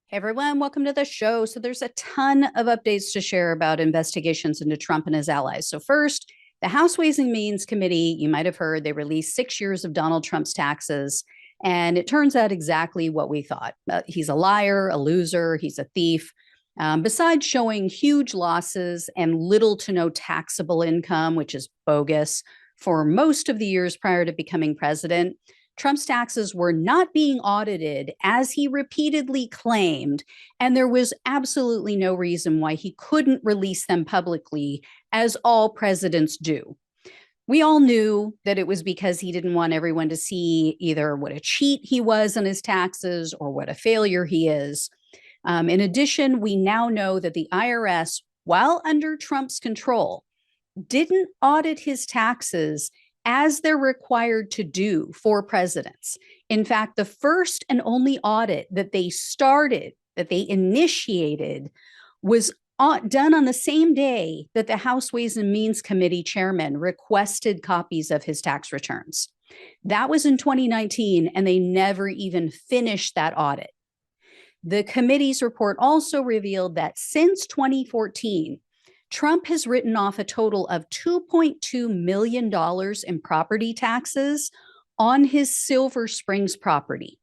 Hey everyone, welcome to the show. So, there's a ton of updates to share about investigations into Trump and his allies. So, first, the House Ways and Means Committee, you might have heard, they released 6 years of Donald Trump's taxes. And it turns out exactly what we thought. He's a liar, a loser, he's a thief. Besides showing huge losses and little to no taxable income, which is bogus, for most of the years prior to becoming president, Trump's taxes were not being audited as he repeatedly claimed, and there was absolutely no reason why he couldn't release them publicly, as all presidents do. We all knew that it was because he didn't want everyone to see either what a cheat he was on his taxes or what a failure he is. In addition, we now know that the IRS, while under Trump's control, didn't audit his taxes as they're required to do for presidents. In fact, the first and only audit that they started, that they initiated, was done on the same day that the House Ways and Means Committee chairman requested copies of his tax returns. That was in 2019, and they never even finished that audit. The committee's report also revealed that since 2014, Trump has written off a total of $2.2 million in property taxes on his Silver Springs property.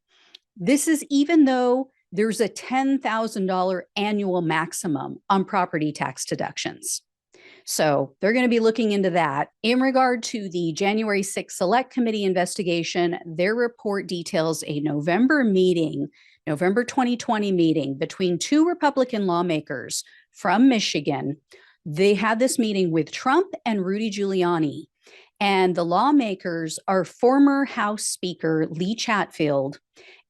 This is even though there's a $10,000 annual maximum on property tax deductions. So they're going to be looking into that. In regard to the January 6th Select Committee investigation, their report details a November 2020 meeting between two Republican lawmakers from Michigan. They had this meeting with Trump and Rudy Giuliani. And the lawmakers are former House Speaker Lee Chatfield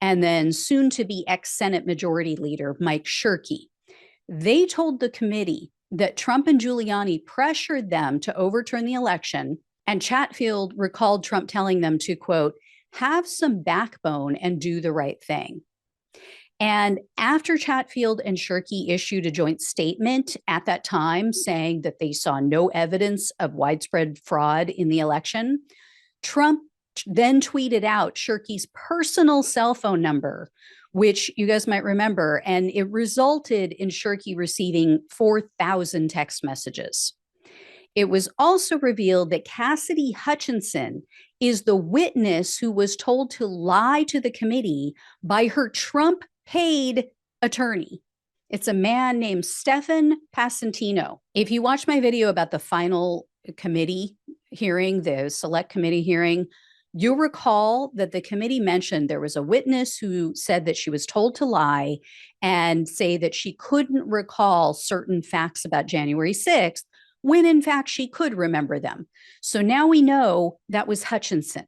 and then soon to be ex-Senate Majority Leader Mike Shirkey. They told the committee that Trump and Giuliani pressured them to overturn the election, and Chatfield recalled Trump telling them to, quote, have some backbone and do the right thing. And after Chatfield and Shirkey issued a joint statement at that time saying that they saw no evidence of widespread fraud in the election, Trump then tweeted out Shirkey's personal cell phone number, which you guys might remember, and it resulted in Shirkey receiving 4,000 text messages. It was also revealed that Cassidy Hutchinson is the witness who was told to lie to the committee by her Trump-paid attorney. It's a man named Stefan Passantino. If you watch my video about the final committee hearing, the select committee hearing, you'll recall that the committee mentioned there was a witness who said that she was told to lie and say that she couldn't recall certain facts about January 6th, when in fact she could remember them. So now we know that was Hutchinson.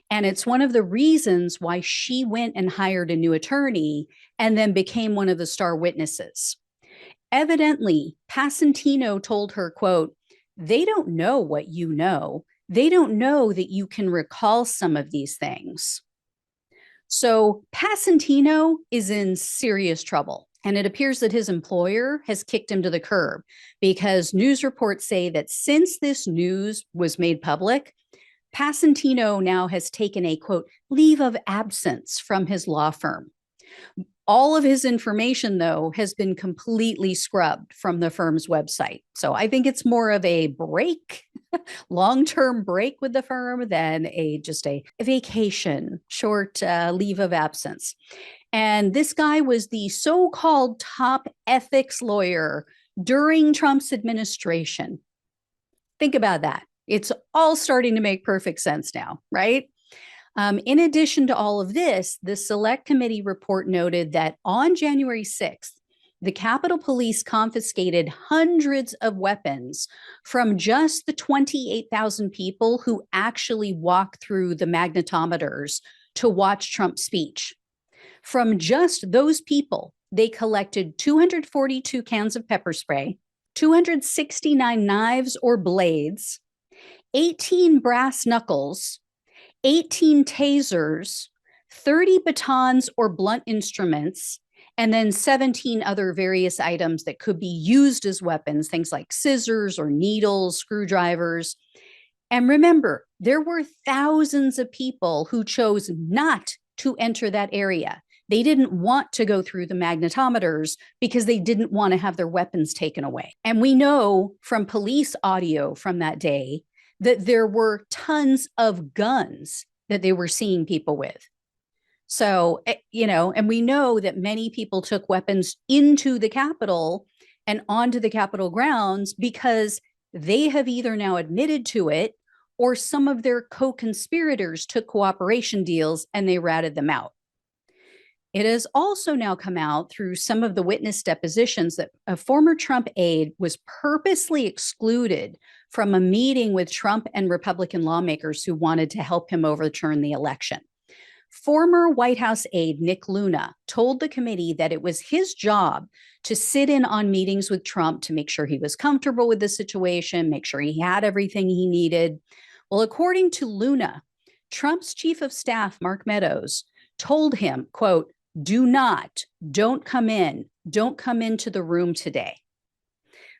And it's one of the reasons why she went and hired a new attorney and then became one of the star witnesses. Evidently, Passantino told her, quote, they don't know what you know. They don't know that you can recall some of these things. So Passantino is in serious trouble. And it appears that his employer has kicked him to the curb because news reports say that since this news was made public, Passantino now has taken a, quote, leave of absence from his law firm. All of his information, though, has been completely scrubbed from the firm's website. So I think it's more of a break, long-term break with the firm than just a vacation, short leave of absence. And this guy was the so-called top ethics lawyer during Trump's administration. Think about that. It's all starting to make perfect sense now, right? In addition to all of this, the Select Committee report noted that on January 6th, the Capitol Police confiscated hundreds of weapons from just the 28,000 people who actually walked through the magnetometers to watch Trump's speech. From just those people, they collected 242 cans of pepper spray, 269 knives or blades, 18 brass knuckles, 18 tasers, 30 batons or blunt instruments, and then 17 other various items that could be used as weapons, things like scissors or needles, screwdrivers. And remember, there were thousands of people who chose not to enter that area. They didn't want to go through the magnetometers because they didn't want to have their weapons taken away. And we know from police audio from that day that there were tons of guns that they were seeing people with. So, and we know that many people took weapons into the Capitol and onto the Capitol grounds because they have either now admitted to it or some of their co-conspirators took cooperation deals and they ratted them out. It has also now come out through some of the witness depositions that a former Trump aide was purposely excluded from a meeting with Trump and Republican lawmakers who wanted to help him overturn the election. Former White House aide Nick Luna told the committee that it was his job to sit in on meetings with Trump to make sure he was comfortable with the situation, make sure he had everything he needed. Well, according to Luna, Trump's chief of staff, Mark Meadows, told him, quote, don't come into the room today.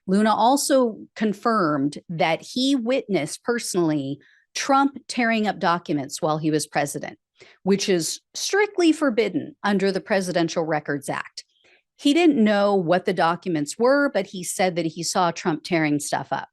Luna also confirmed that he witnessed personally Trump tearing up documents while he was president, which is strictly forbidden under the Presidential Records Act. He didn't know what the documents were, but he said that he saw Trump tearing stuff up.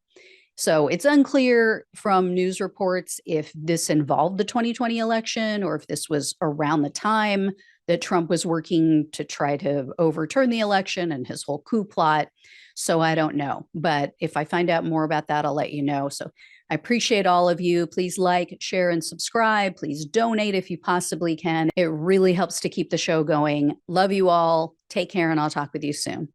So it's unclear from news reports if this involved the 2020 election or if this was around the time that Trump was working to try to overturn the election and his whole coup plot. So I don't know. But if I find out more about that, I'll let you know. So I appreciate all of you. Please like, share, and subscribe. Please donate if you possibly can. It really helps to keep the show going. Love you all. Take care, and I'll talk with you soon.